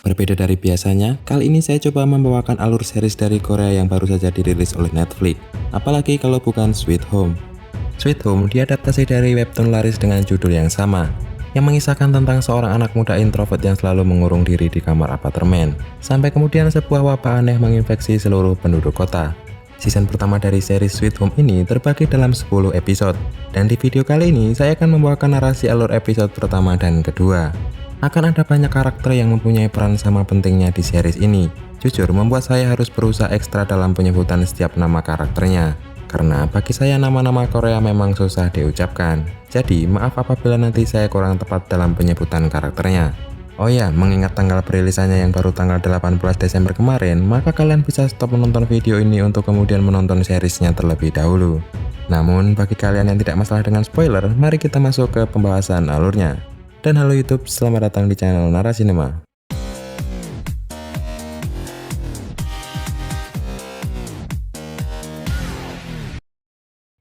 Berbeda dari biasanya, kali ini saya coba membawakan alur series dari Korea yang baru saja dirilis oleh Netflix. Apalagi kalau bukan Sweet Home. Sweet Home diadaptasi dari webtoon laris dengan judul yang sama, yang mengisahkan tentang seorang anak muda introvert yang selalu mengurung diri di kamar apartemen, sampai kemudian sebuah wabah aneh menginfeksi seluruh penduduk kota. Season pertama dari series Sweet Home ini terbagi dalam 10 episode, dan di video kali ini saya akan membawakan narasi alur episode pertama dan kedua. Akan ada banyak karakter yang mempunyai peran sama pentingnya di series ini. Jujur, membuat saya harus berusaha ekstra dalam penyebutan setiap nama karakternya. Karena bagi saya nama-nama Korea memang susah diucapkan. Jadi, maaf apabila nanti saya kurang tepat dalam penyebutan karakternya. Oh ya, mengingat tanggal perilisannya yang baru tanggal 18 Desember kemarin, maka kalian bisa stop menonton video ini untuk kemudian menonton seriesnya terlebih dahulu. Namun, bagi kalian yang tidak masalah dengan spoiler, mari kita masuk ke pembahasan alurnya. Dan halo YouTube, selamat datang di channel Narasinema.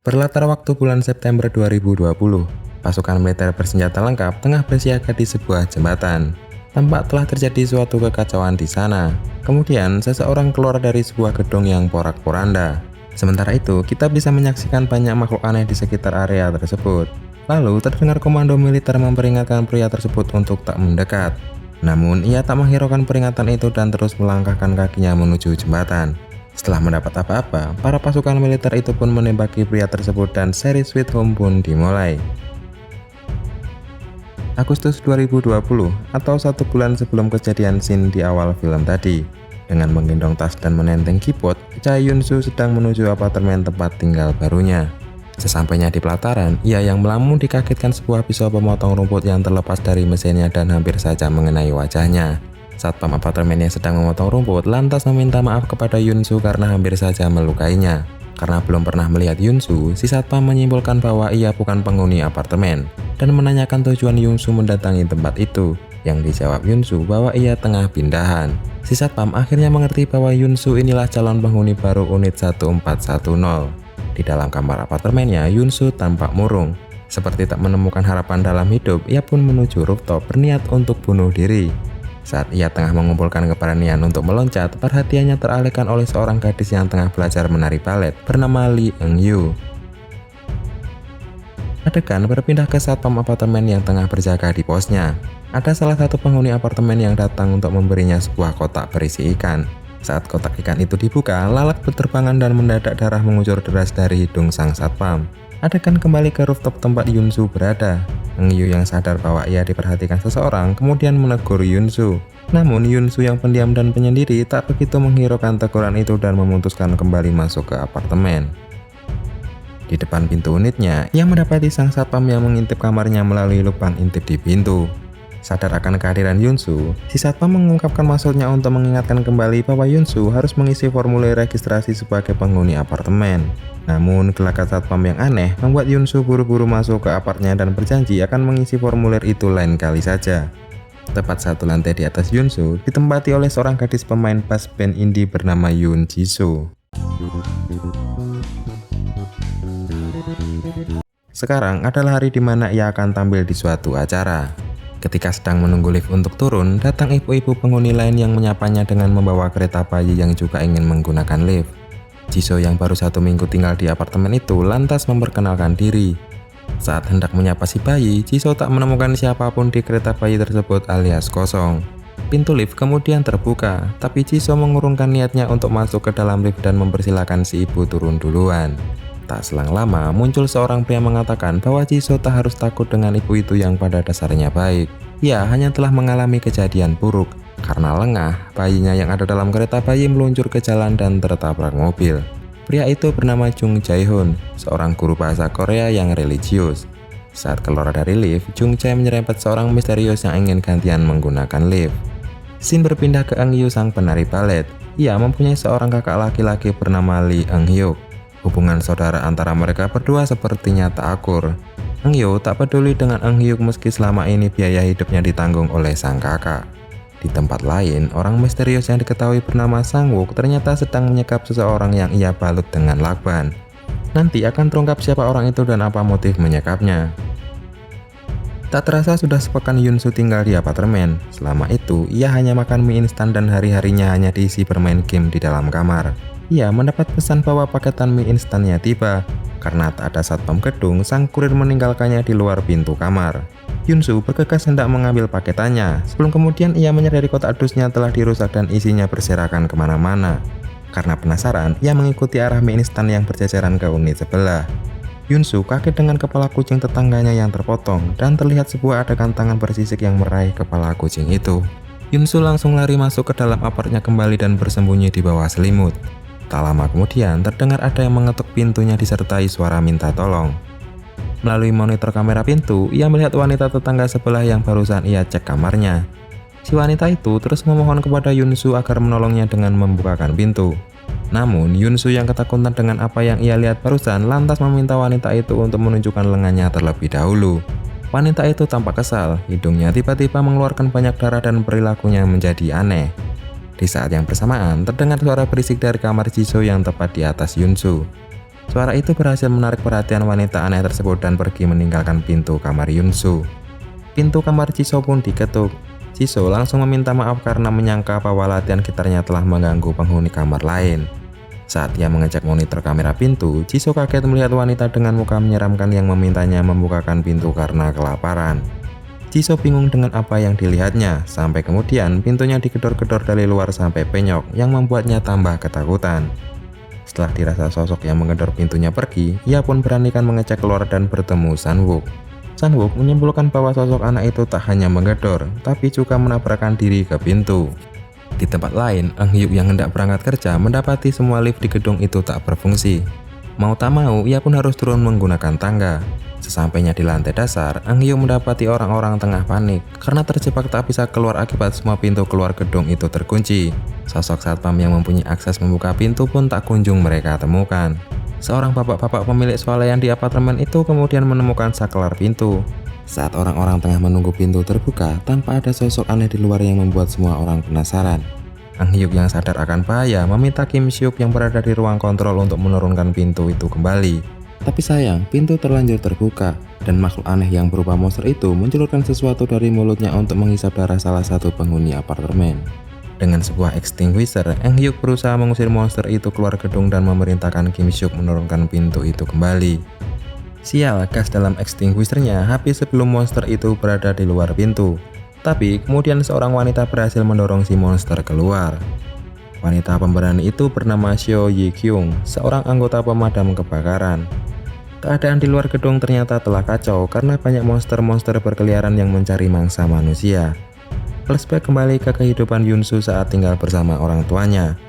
Berlatar waktu bulan September 2020, pasukan militer bersenjata lengkap tengah bersiaga di sebuah jembatan. Tampak telah terjadi suatu kekacauan di sana. Kemudian, seseorang keluar dari sebuah gedung yang porak-poranda. Sementara itu, kita bisa menyaksikan banyak makhluk aneh di sekitar area tersebut. Lalu terdengar komando militer memperingatkan pria tersebut untuk tak mendekat. Namun ia tak menghiraukan peringatan itu dan terus melangkahkan kakinya menuju jembatan. Setelah mendapat apa-apa, para pasukan militer itu pun menembaki pria tersebut dan seri Sweet Home pun dimulai. Agustus 2020 atau 1 bulan sebelum kejadian scene di awal film tadi. Dengan menggendong tas dan menenteng keyboard, Cha Hyun-soo sedang menuju apartemen tempat tinggal barunya. Sesampainya di pelataran, ia yang melamun dikagetkan sebuah pisau pemotong rumput yang terlepas dari mesinnya dan hampir saja mengenai wajahnya. Satpam apartemen yang sedang memotong rumput lantas meminta maaf kepada Hyun-soo karena hampir saja melukainya. Karena belum pernah melihat Hyun-soo, si satpam menyimpulkan bahwa ia bukan penghuni apartemen dan menanyakan tujuan Hyun-soo mendatangi tempat itu. Yang dijawab Hyun-soo bahwa ia tengah pindahan. Si satpam akhirnya mengerti bahwa Hyun-soo inilah calon penghuni baru unit 1410. Di dalam kamar apartemennya, Hyun-soo tampak murung. Seperti tak menemukan harapan dalam hidup, ia pun menuju rooftop berniat untuk bunuh diri. Saat ia tengah mengumpulkan keberanian untuk meloncat, perhatiannya teralihkan oleh seorang gadis yang tengah belajar menari balet bernama Lee Eun-yu. Adegan berpindah ke satpam apartemen yang tengah berjaga di posnya. Ada salah satu penghuni apartemen yang datang untuk memberinya sebuah kotak berisi ikan. Saat kotak ikan itu dibuka, lalat berterbangan dan mendadak darah mengucur deras dari hidung sang satpam. Adegan kembali ke rooftop tempat Hyun-soo berada. Eun-yu yang sadar bahwa ia diperhatikan seseorang kemudian menegur Hyun-soo. Namun Hyun-soo yang pendiam dan penyendiri tak begitu menghiraukan teguran itu dan memutuskan kembali masuk ke apartemen. Di depan pintu unitnya, ia mendapati sang satpam yang mengintip kamarnya melalui lubang intip di pintu. Sadar akan kehadiran Hyun-soo, si satpam mengungkapkan maksudnya untuk mengingatkan kembali bahwa Hyun-soo harus mengisi formulir registrasi sebagai penghuni apartemen. Namun, gelagat satpam yang aneh membuat Hyun-soo buru-buru masuk ke apartnya dan berjanji akan mengisi formulir itu lain kali saja. Tepat satu lantai di atas Hyun-soo ditempati oleh seorang gadis pemain bass band indie bernama Yoon Ji-soo. Sekarang adalah hari di mana ia akan tampil di suatu acara. Ketika sedang menunggu lift untuk turun, datang ibu-ibu penghuni lain yang menyapanya dengan membawa kereta bayi yang juga ingin menggunakan lift. Ji-soo yang baru 1 minggu tinggal di apartemen itu lantas memperkenalkan diri. Saat hendak menyapa si bayi, Ji-soo tak menemukan siapapun di kereta bayi tersebut alias kosong. Pintu lift kemudian terbuka, tapi Ji-soo mengurungkan niatnya untuk masuk ke dalam lift dan mempersilahkan si ibu turun duluan. Tak selang lama, muncul seorang pria mengatakan bahwa Ji-soo tak harus takut dengan ibu itu yang pada dasarnya baik. Ia hanya telah mengalami kejadian buruk. Karena lengah, bayinya yang ada dalam kereta bayi meluncur ke jalan dan tertabrak mobil. Pria itu bernama Jung Jae-hoon, seorang guru bahasa Korea yang religius. Saat keluar dari lift, Jung Jae menyerempet seorang misterius yang ingin gantian menggunakan lift. Scene berpindah ke Eun-yu sang penari balet. Ia mempunyai seorang kakak laki-laki bernama Lee Eun-hyuk. Hubungan saudara antara mereka berdua sepertinya tak akur. Eun-yu tak peduli dengan Eun-hyuk meski selama ini biaya hidupnya ditanggung oleh sang kakak. Di tempat lain, orang misterius yang diketahui bernama Sang-wook ternyata sedang menyekap seseorang yang ia balut dengan lakban. Nanti akan terungkap siapa orang itu dan apa motif menyekapnya. Tak terasa sudah sepekan Yunsu tinggal di apartemen. Selama itu, ia hanya makan mie instan dan hari-harinya hanya diisi bermain game di dalam kamar. Ia mendapat pesan bahwa paketan mie instannya tiba. Karena tak ada satpam gedung, sang kurir meninggalkannya di luar pintu kamar. Yunsu bergegas hendak mengambil paketannya. Sebelum kemudian ia menyadari kotak dusnya telah dirusak dan isinya berserakan kemana-mana. Karena penasaran, ia mengikuti arah mie instan yang berceceran ke unit sebelah. Yunsu kaget dengan kepala kucing tetangganya yang terpotong dan terlihat sebuah adegan tangan bersisik yang meraih kepala kucing itu. Yunsu langsung lari masuk ke dalam apartnya kembali dan bersembunyi di bawah selimut. Tak lama kemudian terdengar ada yang mengetuk pintunya disertai suara minta tolong. Melalui monitor kamera pintu, ia melihat wanita tetangga sebelah yang barusan ia cek kamarnya. Si wanita itu terus memohon kepada Yunsu agar menolongnya dengan membukakan pintu. Namun, Yunsu yang ketakutan dengan apa yang ia lihat barusan lantas meminta wanita itu untuk menunjukkan lengannya terlebih dahulu. Wanita itu tampak kesal, hidungnya tiba-tiba mengeluarkan banyak darah dan perilakunya menjadi aneh. Di saat yang bersamaan, terdengar suara berisik dari kamar Jisoo yang tepat di atas Yunsu. Suara itu berhasil menarik perhatian wanita aneh tersebut dan pergi meninggalkan pintu kamar Yunsu. Pintu kamar Jisoo pun diketuk. Jisoo langsung meminta maaf karena menyangka bahwa latihan gitarnya telah mengganggu penghuni kamar lain. Saat ia mengecek monitor kamera pintu, Jisoo kaget melihat wanita dengan muka menyeramkan yang memintanya membukakan pintu karena kelaparan. Jisoo bingung dengan apa yang dilihatnya, sampai kemudian pintunya digedor-gedor dari luar sampai penyok yang membuatnya tambah ketakutan. Setelah dirasa sosok yang menggedor pintunya pergi, ia pun beranikan mengecek keluar dan bertemu Sanwook. Sanwook menyimpulkan bahwa sosok anak itu tak hanya menggedor, tapi juga menabrakkan diri ke pintu. Di tempat lain, Eun-hyuk yang hendak berangkat kerja mendapati semua lift di gedung itu tak berfungsi. Mau tak mau, ia pun harus turun menggunakan tangga. Sesampainya di lantai dasar, Eun-hyuk mendapati orang-orang tengah panik karena terjebak tak bisa keluar akibat semua pintu keluar gedung itu terkunci. Sosok satpam yang mempunyai akses membuka pintu pun tak kunjung mereka temukan. Seorang bapak-bapak pemilik swalayan di apartemen itu kemudian menemukan saklar pintu. Saat orang-orang tengah menunggu pintu terbuka, tanpa ada sosok aneh di luar yang membuat semua orang penasaran. Eun-hyuk yang sadar akan bahaya meminta Kim Seok yang berada di ruang kontrol untuk menurunkan pintu itu kembali. Tapi sayang, pintu terlanjur terbuka, dan makhluk aneh yang berupa monster itu mencelurkan sesuatu dari mulutnya untuk menghisap darah salah satu penghuni apartemen. Dengan sebuah extinguisher, Eun-hyuk berusaha mengusir monster itu keluar gedung dan memerintahkan Kim Seok menurunkan pintu itu kembali. Sial, gas dalam extinguishernya habis sebelum monster itu berada di luar pintu. Tapi kemudian seorang wanita berhasil mendorong si monster keluar. Wanita pemberani itu bernama Seo Ye-kyung, seorang anggota pemadam kebakaran. Keadaan di luar gedung ternyata telah kacau karena banyak monster-monster berkeliaran yang mencari mangsa manusia. Flashback kembali ke kehidupan Yunsu saat tinggal bersama orang tuanya.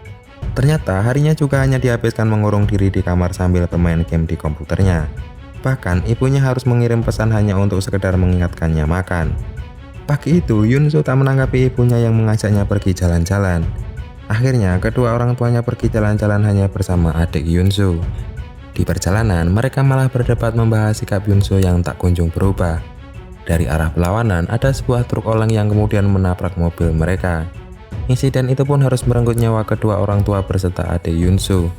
Ternyata harinya juga hanya dihabiskan mengurung diri di kamar sambil bermain game di komputernya. Bahkan ibunya harus mengirim pesan hanya untuk sekedar mengingatkannya makan. Pagi itu Yunsu tak menanggapi ibunya yang mengajaknya pergi jalan-jalan. Akhirnya kedua orang tuanya pergi jalan-jalan hanya bersama adik Yunsu. Di perjalanan mereka malah berdebat membahas sikap Yunsu yang tak kunjung berubah. Dari arah berlawanan ada sebuah truk oleng yang kemudian menabrak mobil mereka. Insiden itu pun harus merenggut nyawa kedua orang tua berserta adik Yunsu.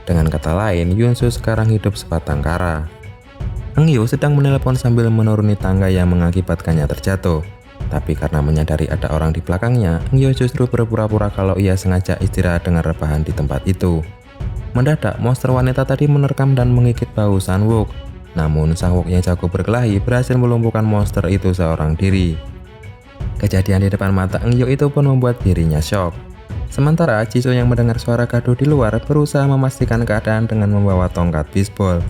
Dengan kata lain, Yunsu sekarang hidup sebatang kara. Eun-hyuk sedang menelepon sambil menuruni tangga yang mengakibatkannya terjatuh. Tapi karena menyadari ada orang di belakangnya, Eun-hyuk justru berpura-pura kalau ia sengaja istirahat dengan rebahan di tempat itu. Mendadak, monster wanita tadi menerkam dan menggigit bahu Sanwook. Namun, Sanwook yang jago berkelahi berhasil melumpuhkan monster itu seorang diri. Kejadian di depan mata Eun-hyuk itu pun membuat dirinya shock. Sementara, Jisoo yang mendengar suara gaduh di luar berusaha memastikan keadaan dengan membawa tongkat bisbol.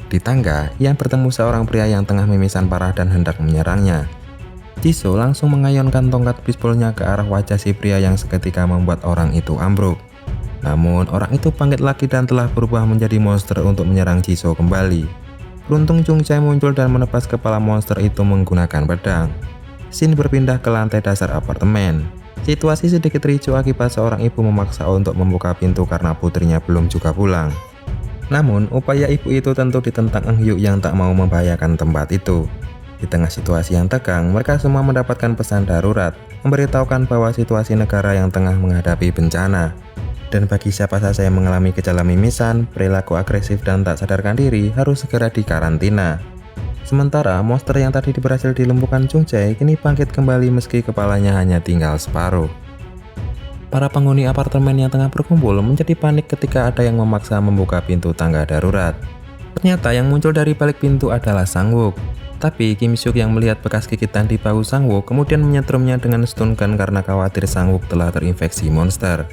Di tangga, ia bertemu seorang pria yang tengah mimisan parah dan hendak menyerangnya. Jisoo langsung mengayunkan tongkat bisbolnya ke arah wajah si pria yang seketika membuat orang itu ambruk. Namun, orang itu bangkit lagi dan telah berubah menjadi monster untuk menyerang Jisoo kembali. Beruntung Chung Chae muncul dan menebas kepala monster itu menggunakan pedang. Scene berpindah ke lantai dasar apartemen. Situasi sedikit ricuh akibat seorang ibu memaksa untuk membuka pintu karena putrinya belum juga pulang. Namun, upaya ibu itu tentu ditentang Eun-hyuk yang tak mau membahayakan tempat itu. Di tengah situasi yang tegang, mereka semua mendapatkan pesan darurat, memberitahukan bahwa situasi negara yang tengah menghadapi bencana. Dan bagi siapa saja yang mengalami gejala mimisan, perilaku agresif dan tak sadarkan diri harus segera dikarantina. Sementara monster yang tadi berhasil dilumpuhkan Chung Jae kini bangkit kembali meski kepalanya hanya tinggal separuh. Para penghuni apartemen yang tengah berkumpul menjadi panik ketika ada yang memaksa membuka pintu tangga darurat. Ternyata yang muncul dari balik pintu adalah Sang-wook. Tapi Kim Seok yang melihat bekas gigitan di bahu Sang-wook kemudian menyetrumnya dengan stun gun karena khawatir Sang-wook telah terinfeksi monster.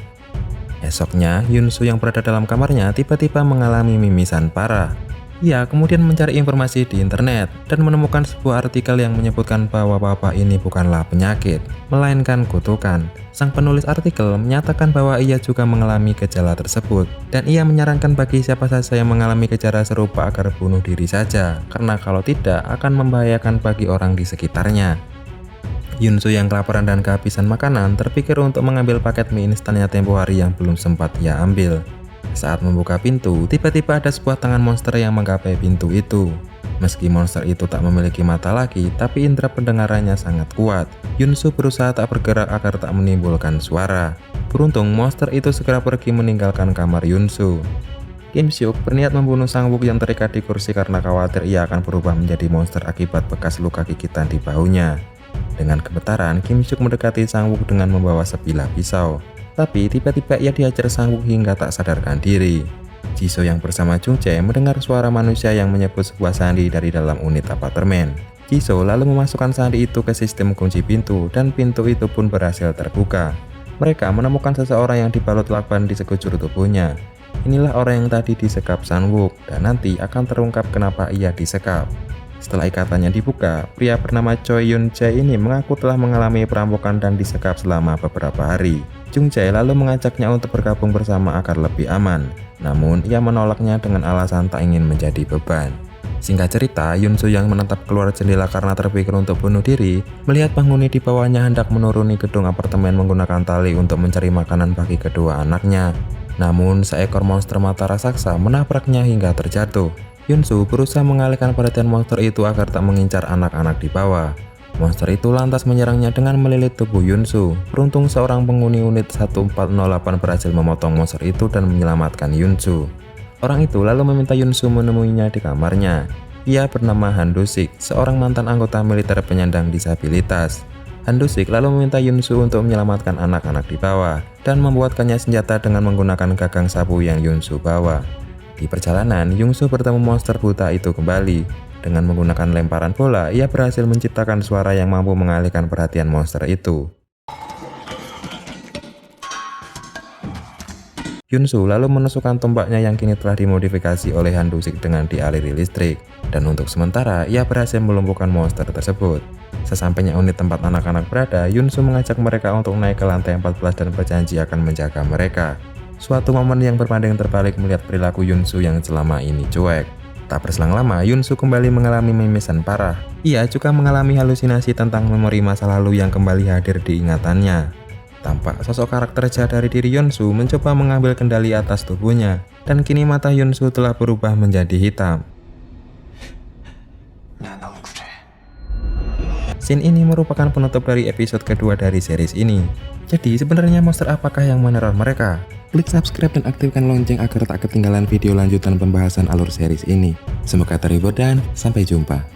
Esoknya, Yun-soo yang berada dalam kamarnya tiba-tiba mengalami mimisan parah. Ia kemudian mencari informasi di internet dan menemukan sebuah artikel yang menyebutkan bahwa bapak ini bukanlah penyakit, melainkan kutukan. Sang penulis artikel menyatakan bahwa ia juga mengalami gejala tersebut, dan ia menyarankan bagi siapa saja yang mengalami gejala serupa agar bunuh diri saja, karena kalau tidak akan membahayakan bagi orang di sekitarnya. Yun-soo yang kelaparan dan kehabisan makanan terpikir untuk mengambil paket mie instannya tempo hari yang belum sempat ia ambil. Saat membuka pintu, tiba-tiba ada sebuah tangan monster yang menggapai pintu itu. Meski monster itu tak memiliki mata lagi, tapi indera pendengarannya sangat kuat. Yun-soo berusaha tak bergerak agar tak menimbulkan suara. Beruntung, monster itu segera pergi meninggalkan kamar Yun-soo. Kim Seok berniat membunuh Sang-wook yang terikat di kursi karena khawatir ia akan berubah menjadi monster akibat bekas luka gigitan di bahunya. Dengan gemetaran, Kim Seok mendekati Sang-wook dengan membawa sebilah pisau. Tapi tiba-tiba ia dihajar Sang-wook hingga tak sadarkan diri. Jisoo yang bersama Chung Jae mendengar suara manusia yang menyebut sebuah sandi dari dalam unit apartemen. Jisoo lalu memasukkan sandi itu ke sistem kunci pintu dan pintu itu pun berhasil terbuka. Mereka menemukan seseorang yang dibalut lakban di sekujur tubuhnya. Inilah orang yang tadi disekap Sang-wook dan nanti akan terungkap kenapa ia disekap. Setelah ikatannya dibuka, pria bernama Choi Yun-jae ini mengaku telah mengalami perampokan dan disekap selama beberapa hari. Chung Jae lalu mengajaknya untuk bergabung bersama agar lebih aman. Namun, ia menolaknya dengan alasan tak ingin menjadi beban. Singkat cerita, Yun-soo yang menatap keluar jendela karena terpikir untuk bunuh diri, melihat penghuni di bawahnya hendak menuruni gedung apartemen menggunakan tali untuk mencari makanan bagi kedua anaknya. Namun, seekor monster mata raksasa menabraknya hingga terjatuh. Yun-soo berusaha mengalihkan perhatian monster itu agar tak mengincar anak-anak di bawah. Monster itu lantas menyerangnya dengan melilit tubuh Yun-soo. Beruntung seorang penghuni unit 1408 berhasil memotong monster itu dan menyelamatkan Yun-soo. Orang itu lalu meminta Yun-soo menemuinya di kamarnya. Ia bernama Han Do-sik, seorang mantan anggota militer penyandang disabilitas. Han Do-sik lalu meminta Yun-soo untuk menyelamatkan anak-anak di bawah dan membuatkannya senjata dengan menggunakan gagang sapu yang Yun-soo bawa. Di perjalanan, Yun-soo bertemu monster buta itu kembali. Dengan menggunakan lemparan bola, ia berhasil menciptakan suara yang mampu mengalihkan perhatian monster itu. Yun-soo lalu menusukkan tombaknya yang kini telah dimodifikasi oleh Han Do-sik dengan dialiri listrik. Dan untuk sementara, ia berhasil melumpuhkan monster tersebut. Sesampainya unit tempat anak-anak berada, Yun-soo mengajak mereka untuk naik ke lantai 14 dan berjanji akan menjaga mereka. Suatu momen yang berbanding terbalik melihat perilaku Yun-soo yang selama ini cuek. Tak berselang lama, Yun-soo kembali mengalami mimisan parah. Ia juga mengalami halusinasi tentang memori masa lalu yang kembali hadir di ingatannya. Tampak sosok karakter jahat dari diri Yun-soo mencoba mengambil kendali atas tubuhnya, dan kini mata Yun-soo telah berubah menjadi hitam. Scene ini merupakan penutup dari episode kedua dari series ini. Jadi sebenarnya monster apakah yang meneror mereka? Klik subscribe dan aktifkan lonceng agar tak ketinggalan video lanjutan pembahasan alur series ini. Semoga terhibur dan sampai jumpa.